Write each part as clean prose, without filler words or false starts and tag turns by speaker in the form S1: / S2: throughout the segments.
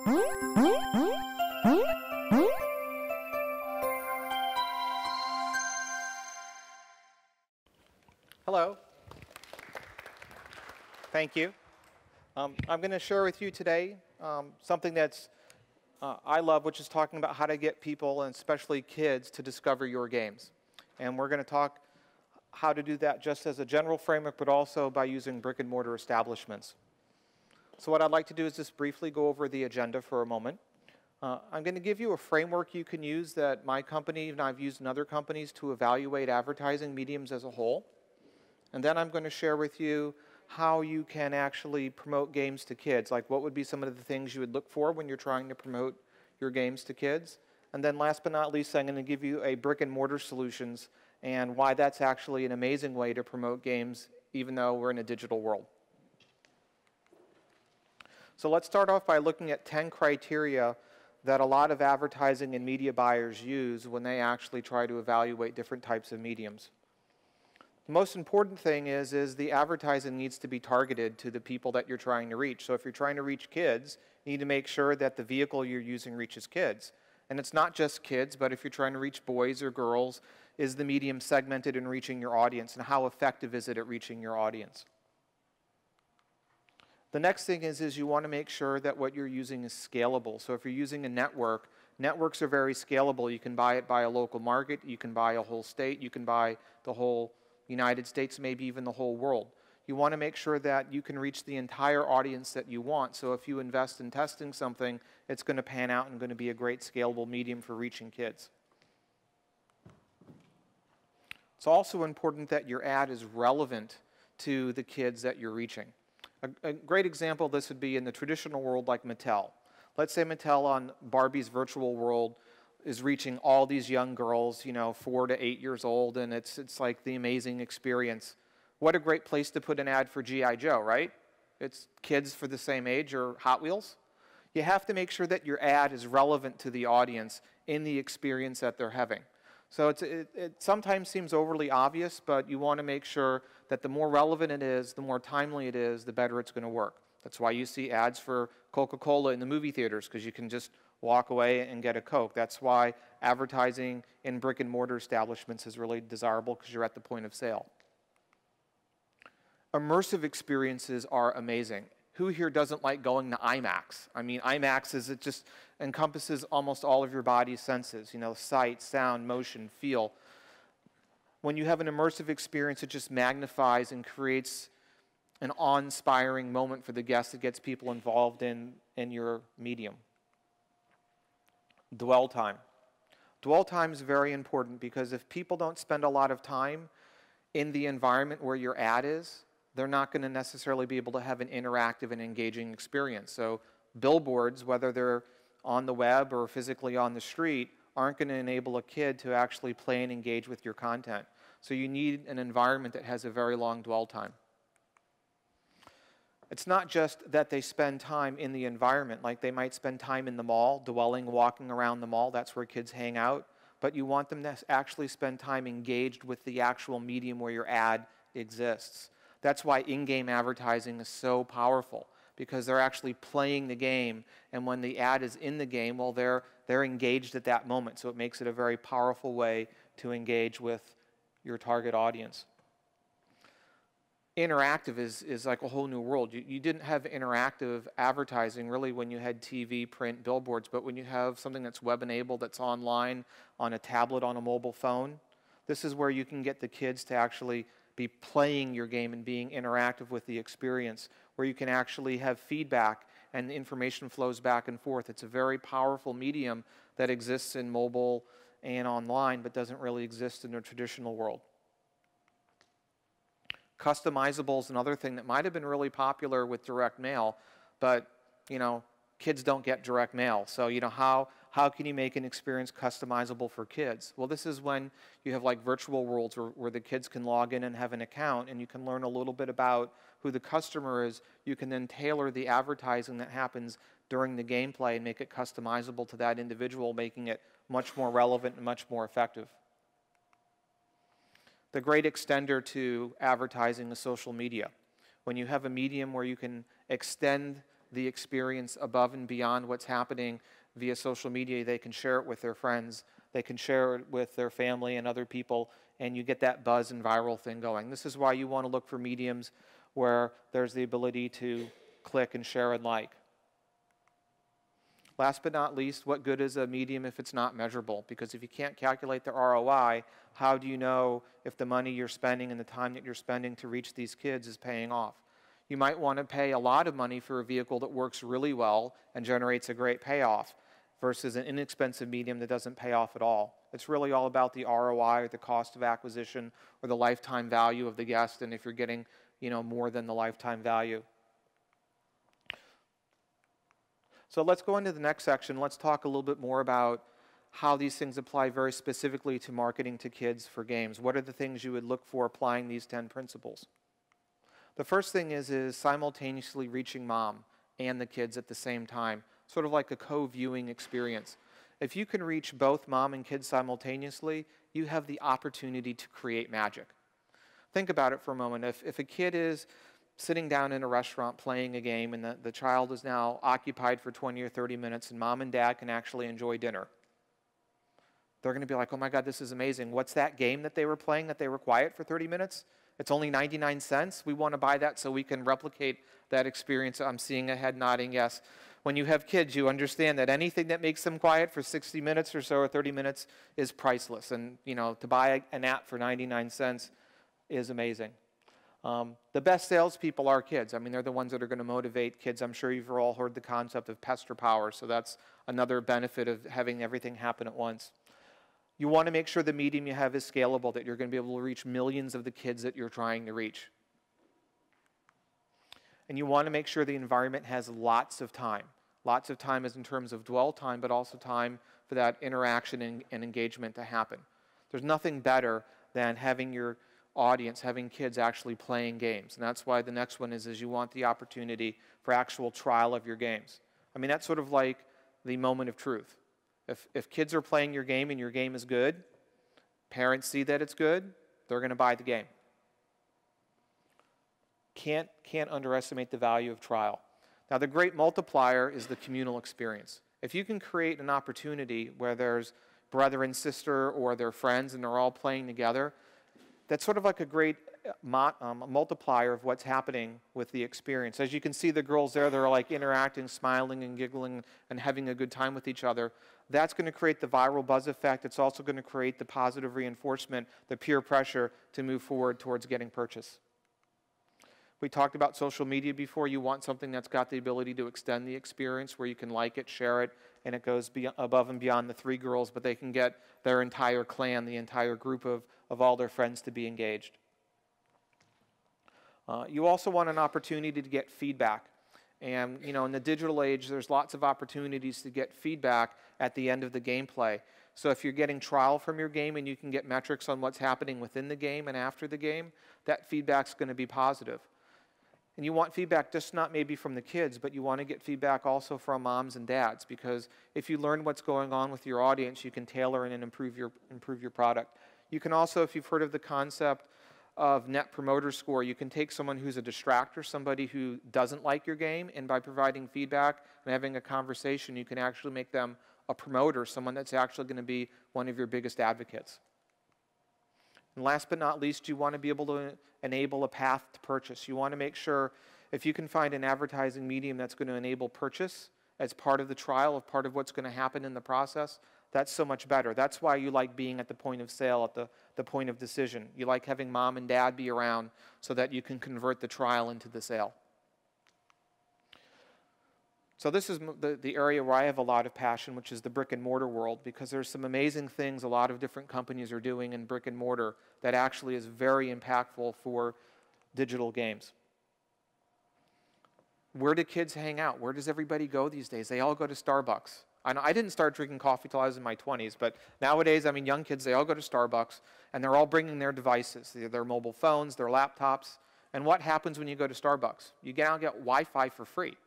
S1: Hello. Thank you. I'm going to share with you today something that's I love, which is talking about how to get people, and especially kids, to discover your games. And we're going to talk how to do that just as a general framework, but also by using brick and mortar establishments. So what I'd like to do is just briefly go over the agenda for a moment. I'm going to give you a framework you can use that my company and I've used in other companies to evaluate advertising mediums as a whole. And then I'm going to share with you how you can actually promote games to kids, like what would be some of the things you would look for when you're trying to promote your games to kids. And then last but not least, I'm going to give you a brick and mortar solutions and why that's actually an amazing way to promote games even though we're in a digital world. So let's start off by looking at 10 criteria that a lot of advertising and media buyers use when they actually try to evaluate different types of mediums. The most important thing is the advertising needs to be targeted to the people that you're trying to reach. So if you're trying to reach kids, you need to make sure that the vehicle you're using reaches kids. And it's not just kids, but if you're trying to reach boys or girls, is the medium segmented in reaching your audience, and how effective is it at reaching your audience? The next thing is you want to make sure that what you're using is scalable. So if you're using a network, networks are very scalable. You can buy it by a local market, you can buy a whole state, you can buy the whole United States, maybe even the whole world. You want to make sure that you can reach the entire audience that you want. So if you invest in testing something, it's going to pan out and going to be a great scalable medium for reaching kids. It's also important that your ad is relevant to the kids that you're reaching. A great example of this would be in the traditional world like Mattel. Let's say Mattel on Barbie's virtual world is reaching all these young girls, 4 to 8 years old, and it's like the amazing experience. What a great place to put an ad for G.I. Joe, right? It's kids for the same age, or Hot Wheels. You have to make sure that your ad is relevant to the audience in the experience that they're having. So it sometimes seems overly obvious, but you want to make sure that the more relevant it is, the more timely it is, the better it's going to work. That's why you see ads for Coca-Cola in the movie theaters, because you can just walk away and get a Coke. That's why advertising in brick and mortar establishments is really desirable, because you're at the point of sale. Immersive experiences are amazing. Who here doesn't like going to IMAX? I mean, IMAX it just encompasses almost all of your body's senses, sight, sound, motion, feel. When you have an immersive experience, it just magnifies and creates an awe-inspiring moment for the guest that gets people involved in your medium. Dwell time. Dwell time is very important, because if people don't spend a lot of time in the environment where your ad is, they're not going to necessarily be able to have an interactive and engaging experience. So billboards, whether they're on the web or physically on the street, aren't going to enable a kid to actually play and engage with your content. So you need an environment that has a very long dwell time. It's not just that they spend time in the environment, like they might spend time in the mall, dwelling, walking around the mall, that's where kids hang out, but you want them to actually spend time engaged with the actual medium where your ad exists. That's why in-game advertising is so powerful, because they're actually playing the game, and when the ad is in the game, well, they're engaged at that moment, so it makes it a very powerful way to engage with your target audience. Interactive is like a whole new world. You didn't have interactive advertising really when you had TV, print, billboards, but when you have something that's web-enabled, that's online, on a tablet, on a mobile phone, this is where you can get the kids to actually be playing your game and being interactive with the experience, where you can actually have feedback and the information flows back and forth. It's a very powerful medium that exists in mobile and online, but doesn't really exist in the traditional world. Customizable is another thing that might have been really popular with direct mail, but kids don't get direct mail. So how can you make an experience customizable for kids? Well, this is when you have like virtual worlds where the kids can log in and have an account, and you can learn a little bit about who the customer is. You can then tailor the advertising that happens during the gameplay and make it customizable to that individual, making it much more relevant and much more effective. The great extender to advertising is social media. When you have a medium where you can extend the experience above and beyond what's happening via social media. They can share it with their friends. They can share it with their family and other people, and you get that buzz and viral thing going. This is why you want to look for mediums where there's the ability to click and share and like. Last but not least, what good is a medium if it's not measurable? Because if you can't calculate the ROI, how do you know if the money you're spending and the time that you're spending to reach these kids is paying off? You might want to pay a lot of money for a vehicle that works really well and generates a great payoff versus an inexpensive medium that doesn't pay off at all. It's really all about the ROI or the cost of acquisition or the lifetime value of the guest, and if you're getting, more than the lifetime value. So let's go into the next section. Let's talk a little bit more about how these things apply very specifically to marketing to kids for games. What are the things you would look for applying these 10 principles? The first thing is simultaneously reaching mom and the kids at the same time, sort of like a co-viewing experience. If you can reach both mom and kids simultaneously, you have the opportunity to create magic. Think about it for a moment. If a kid is sitting down in a restaurant playing a game and the child is now occupied for 20 or 30 minutes and mom and dad can actually enjoy dinner, they're going to be like, oh my God, this is amazing. What's that game that they were playing that they were quiet for 30 minutes? It's only 99 cents. We want to buy that so we can replicate that experience. I'm seeing a head nodding yes. When you have kids, you understand that anything that makes them quiet for 60 minutes or so or 30 minutes is priceless. And, to buy an app for 99 cents is amazing. The best salespeople are kids. I mean, they're the ones that are going to motivate kids. I'm sure you've all heard the concept of pester power, so that's another benefit of having everything happen at once. You want to make sure the medium you have is scalable, that you're going to be able to reach millions of the kids that you're trying to reach. And you want to make sure the environment has lots of time. Lots of time is in terms of dwell time, but also time for that interaction and engagement to happen. There's nothing better than having your audience, having kids actually playing games. And that's why the next one is you want the opportunity for actual trial of your games. I mean, that's sort of like the moment of truth. If kids are playing your game and your game is good, parents see that it's good, they're going to buy the game. Can't underestimate the value of trial. Now, the great multiplier is the communal experience. If you can create an opportunity where there's brother and sister or they're friends and they're all playing together, that's sort of like a great multiplier of what's happening with the experience. As you can see the girls there, they're like interacting, smiling and giggling and having a good time with each other. That's going to create the viral buzz effect. It's also going to create the positive reinforcement, the peer pressure to move forward towards getting purchase. We talked about social media before. You want something that's got the ability to extend the experience where you can like it, share it, and it goes above and beyond the 3 girls, but they can get their entire clan, the entire group of all their friends to be engaged. You also want an opportunity to get feedback. And, in the digital age, there's lots of opportunities to get feedback at the end of the gameplay. So if you're getting trial from your game and you can get metrics on what's happening within the game and after the game, that feedback's going to be positive. And you want feedback just not maybe from the kids, but you want to get feedback also from moms and dads, because if you learn what's going on with your audience, you can tailor and improve your product. You can also, if you've heard of the concept of Net Promoter Score, you can take someone who's a distractor, somebody who doesn't like your game, and by providing feedback and having a conversation, you can actually make them a promoter, someone that's actually going to be one of your biggest advocates. And last but not least, you want to be able to enable a path to purchase. You want to make sure if you can find an advertising medium that's going to enable purchase as part of the trial, of part of what's going to happen in the process, that's so much better. That's why you like being at the point of sale, at the point of decision. You like having mom and dad be around so that you can convert the trial into the sale. So this is the area where I have a lot of passion, which is the brick and mortar world, because there's some amazing things a lot of different companies are doing in brick and mortar that actually is very impactful for digital games. Where do kids hang out? Where does everybody go these days? They all go to Starbucks. I didn't start drinking coffee till I was in my 20s, but nowadays, I mean, young kids, they all go to Starbucks, and they're all bringing their devices, their mobile phones, their laptops. And what happens when you go to Starbucks? You now get Wi-Fi for free.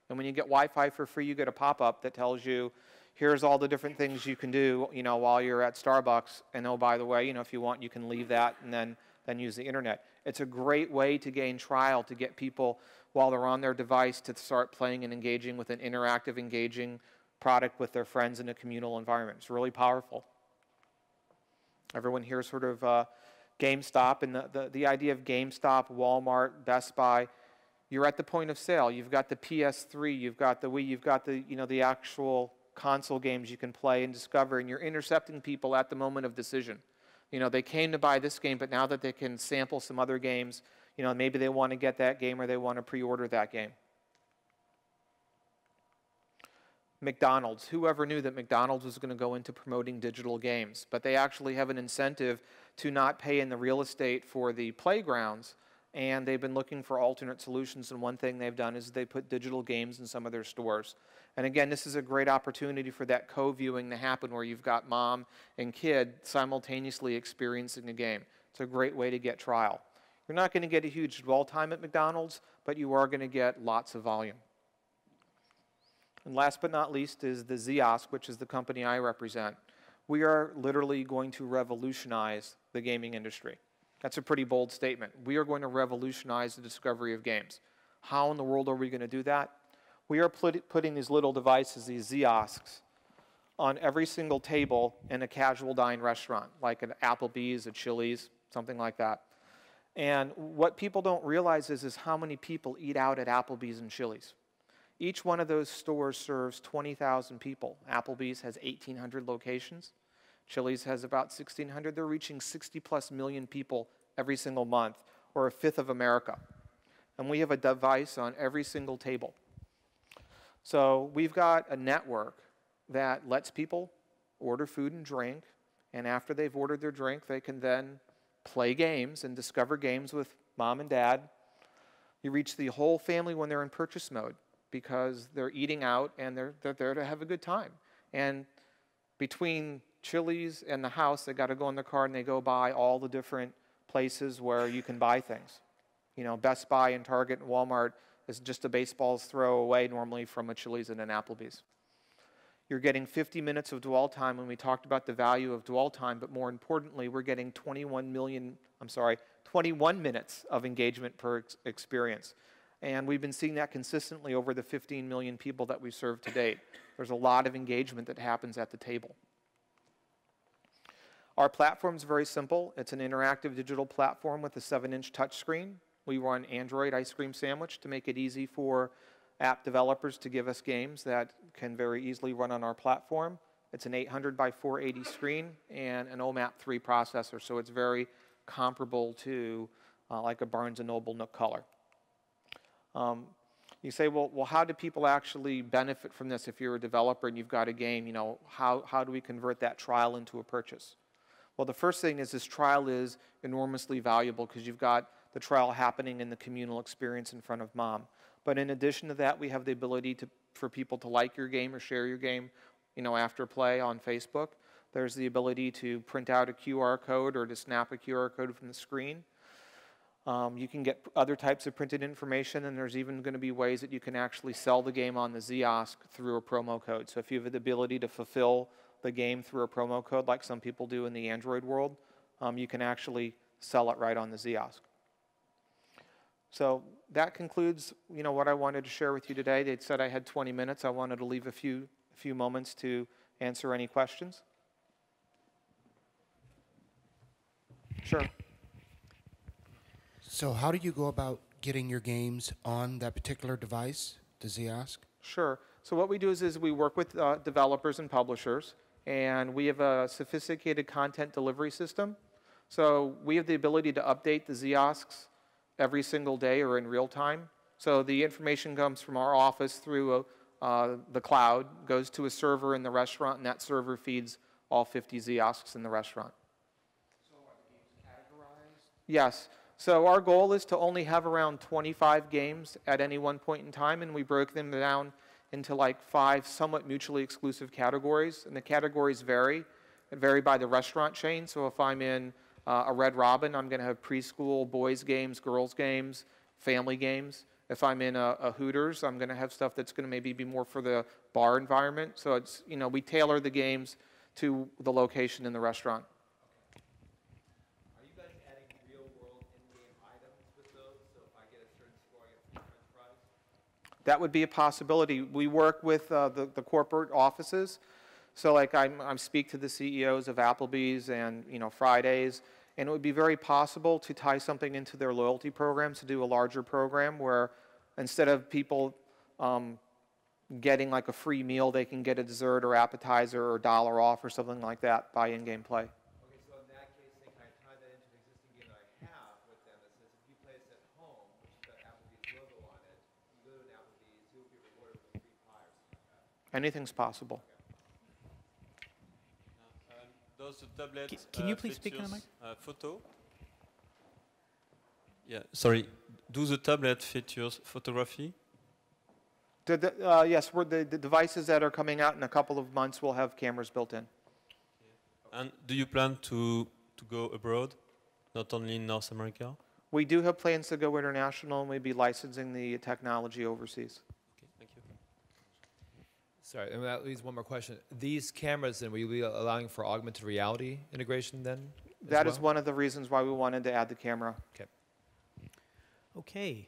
S1: And when you get Wi-Fi for free, you get a pop-up that tells you, here's all the different things you can do, while you're at Starbucks. And oh, by the way, if you want, you can leave that and then use the internet. It's a great way to gain trial, to get people while they're on their device to start playing and engaging with an interactive, engaging product with their friends in a communal environment. It's really powerful. Everyone here sort of GameStop, and the idea of GameStop, Walmart, Best Buy, you're at the point of sale. You've got the PS3, you've got the Wii, you've got the, the actual console games you can play and discover, and you're intercepting people at the moment of decision. They came to buy this game, but now that they can sample some other games, maybe they want to get that game or they want to pre-order that game. McDonald's. Whoever knew that McDonald's was going to go into promoting digital games? But they actually have an incentive to not pay in the real estate for the playgrounds, and they've been looking for alternate solutions, and one thing they've done is they put digital games in some of their stores. And again, this is a great opportunity for that co-viewing to happen where you've got mom and kid simultaneously experiencing a game. It's a great way to get trial. You're not going to get a huge dwell time at McDonald's, but you are going to get lots of volume. And last but not least is the Ziosk, which is the company I represent. We are literally going to revolutionize the gaming industry. That's a pretty bold statement. We are going to revolutionize the discovery of games. How in the world are we going to do that? We are putting these little devices, these Ziosks, on every single table in a casual dine restaurant, like an Applebee's, a Chili's, something like that. And what people don't realize is how many people eat out at Applebee's and Chili's. Each one of those stores serves 20,000 people. Applebee's has 1,800 locations. Chili's has about 1,600. They're reaching 60+ million people every single month, or a fifth of America. And we have a device on every single table. So we've got a network that lets people order food and drink, and after they've ordered their drink, they can then play games and discover games with mom and dad. You reach the whole family when they're in purchase mode, because they're eating out and they're there to have a good time. And between Chili's and the house, they got to go in the car and they go by all the different places where you can buy things. Best Buy and Target and Walmart is just a baseball's throw away normally from a Chili's and an Applebee's. You're getting 50 minutes of dwell time when we talked about the value of dwell time, but more importantly, we're getting 21 minutes of engagement per experience. And we've been seeing that consistently over the 15 million people that we've served to date. There's a lot of engagement that happens at the table. Our platform is very simple. It's an interactive digital platform with a 7-inch touchscreen. We run Android Ice Cream Sandwich to make it easy for app developers to give us games that can very easily run on our platform. It's an 800 by 480 screen and an OMAP 3 processor, so it's very comparable to like a Barnes & Noble Nook Color. You say, well, how do people actually benefit from this if you're a developer and you've got a game? How do we convert that trial into a purchase? Well, the first thing is this trial is enormously valuable because you've got the trial happening in the communal experience in front of mom. But in addition to that, we have the ability for people to like your game or share your game, after play on Facebook. There's the ability to print out a QR code or to snap a QR code from the screen. You can get other types of printed information, and there's even going to be ways that you can actually sell the game on the Ziosk through a promo code. So if you have the ability to fulfill the game through a promo code like some people do in the Android world, you can actually sell it right on the Ziosk. So that concludes what I wanted to share with you today. They said I had 20 minutes. I wanted to leave a few moments to answer any questions. Sure.
S2: So how do you go about getting your games on that particular device, the Ziosk?
S1: Sure. So what we do is we work with developers and publishers, and we have a sophisticated content delivery system. So we have the ability to update the Ziosks every single day or in real time. So the information comes from our office through the cloud, goes to a server in the restaurant, and that server feeds all 50 Ziosks in the restaurant.
S2: So are the games categorized?
S1: Yes. So our goal is to only have around 25 games at any one point in time, and we broke them down into like 5 somewhat mutually exclusive categories. And the categories vary. It vary by the restaurant chain. So if I'm in a Red Robin, I'm going to have preschool, boys games, girls games, family games. If I'm in a Hooters, I'm going to have stuff that's going to maybe be more for the bar environment. So it's, we tailor the games to the location in the restaurant.
S3: Are you guys adding real-world in-game items with those? So if I get a certain score, I get free French
S1: That would be a possibility. We work with the corporate offices. So like I speak to the CEOs of Applebee's and Fridays, and it would be very possible to tie something into their loyalty programs to do a larger program where instead of people getting like a free meal, they can get a dessert or appetizer or $1 off or something like that by in-game play.
S3: Okay, so in that case, they kind of tie that into the existing game that I have with them that says if you play this at home, which has got Applebee's logo on it, you go to an Applebee's, you'll be rewarded with a free pie or something like that.
S1: Anything's possible.
S4: Does the tablet
S5: Can you please speak in the mic?
S4: Photo? Yeah, sorry. Do the tablet features photography?
S1: Yes, the devices that are coming out in a couple of months will have cameras built in.
S4: And do you plan to go abroad, not only in North America?
S1: We do have plans to go international, and we'll be licensing the technology overseas.
S4: Okay, thank you.
S3: Sorry, and that leaves one more question. These cameras, then, will you be allowing for augmented reality integration then?
S1: That is one of the reasons why we wanted to add the camera.
S3: Okay.
S5: Okay.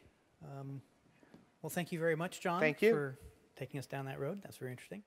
S5: Well, thank you very much, John,
S1: Thank you.
S5: for taking us down that road. That's very interesting.